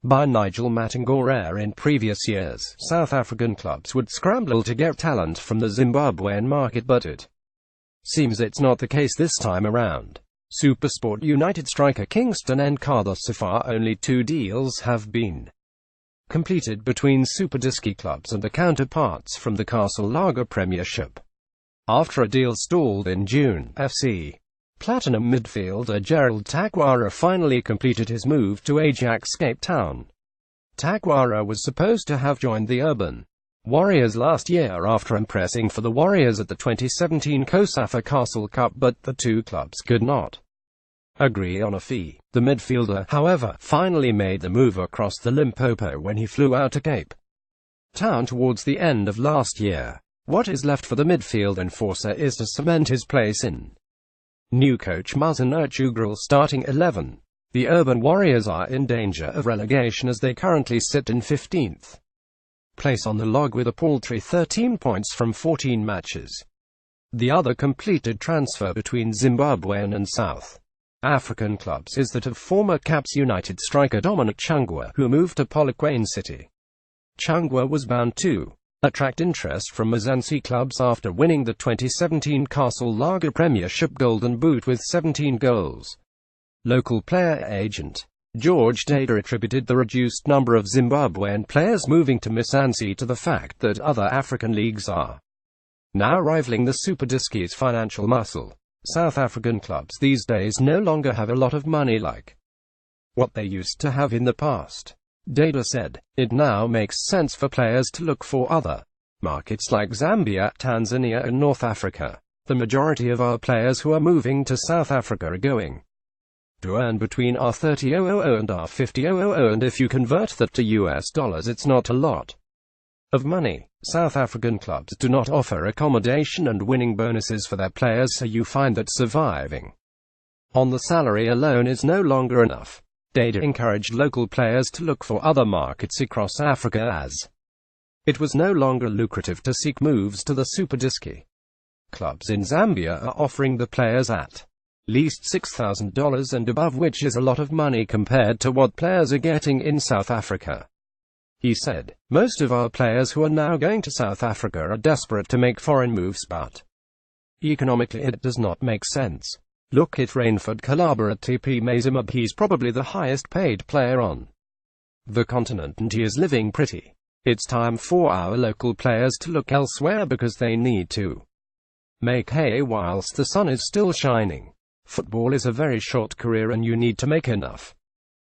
by Nigel Matangora. In previous years, South African clubs would scramble to get talent from the Zimbabwean market, but it seems it's not the case this time around. SuperSport United striker Kingston Enkatha. So far, only 2 deals have been completed between Superdisky clubs and the counterparts from the Castle Lager Premiership. After a deal stalled in June, FC Platinum midfielder Gerald Takwara finally completed his move to Ajax Cape Town. Takwara was supposed to have joined the Urban Warriors last year after impressing for the Warriors at the 2017 COSAFA Castle Cup, but the two clubs could not agree on a fee. The midfielder, however, finally made the move across the Limpopo when he flew out to Cape Town towards the end of last year. What is left for the midfield enforcer is to cement his place in new coach Muhsin Ertugrul's starting 11. The Urban Warriors are in danger of relegation as they currently sit in 15th place on the log with a paltry 13 points from 14 matches. The other completed transfer between Zimbabwean and South African clubs is that of former Caps United striker Dominic Chungwa, who moved to Polokwane City. Chungwa was bound to attract interest from Mzansi clubs after winning the 2017 Castle Lager Premiership Golden Boot with 17 goals. Local player agent George Dada attributed the reduced number of Zimbabwean players moving to Mzansi to the fact that other African leagues are now rivaling the Superdisky's financial muscle. South African clubs these days no longer have a lot of money like what they used to have in the past. Dada said, "It now makes sense for players to look for other markets like Zambia, Tanzania and North Africa. The majority of our players who are moving to South Africa are going to earn between R30,000 and R50,000, and if you convert that to US dollars, it's not a lot of money." South African clubs do not offer accommodation and winning bonuses for their players, so you find that surviving on the salary alone is no longer enough. Dada encouraged local players to look for other markets across Africa as it was no longer lucrative to seek moves to the Superdisky. Clubs in Zambia are offering the players at least $6,000 and above, which is a lot of money compared to what players are getting in South Africa. He said, "Most of our players who are now going to South Africa are desperate to make foreign moves, but economically it does not make sense. Look at Rainford Kalaba at TP Mazembe. He's probably the highest paid player on the continent and he is living pretty. It's time for our local players to look elsewhere because they need to make hay whilst the sun is still shining. Football is a very short career and you need to make enough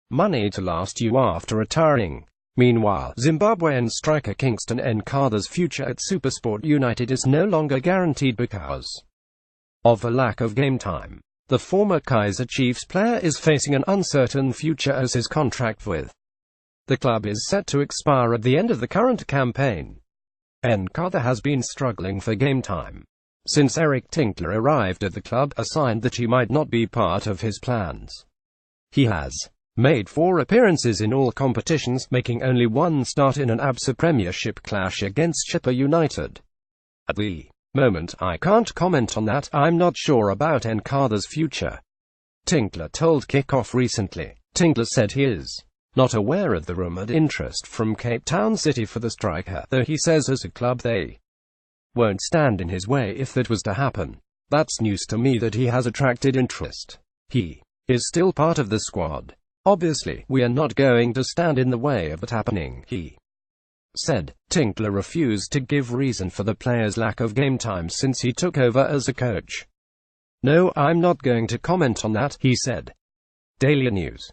money to last you after retiring." Meanwhile, Zimbabwean striker Kingston Enkatha's future at SuperSport United is no longer guaranteed because of a lack of game time. The former Kaizer Chiefs player is facing an uncertain future as his contract with the club is set to expire at the end of the current campaign. Enkatha has been struggling for game time since Eric Tinkler arrived at the club, a sign that he might not be part of his plans. He has made 4 appearances in all competitions, making only 1 start in an ABSA Premiership clash against Chippa United. "At the moment, I can't comment on that. I'm not sure about Enkatha's future," Tinkler told Kickoff recently. Tinkler said he is not aware of the rumored interest from Cape Town City for the striker, though he says as a club they won't stand in his way if that was to happen. "That's news to me that he has attracted interest. He is still part of the squad. Obviously, we are not going to stand in the way of it happening," he said. Tinkler refused to give reason for the player's lack of game time since he took over as a coach. "No, I'm not going to comment on that," he said. Daily News.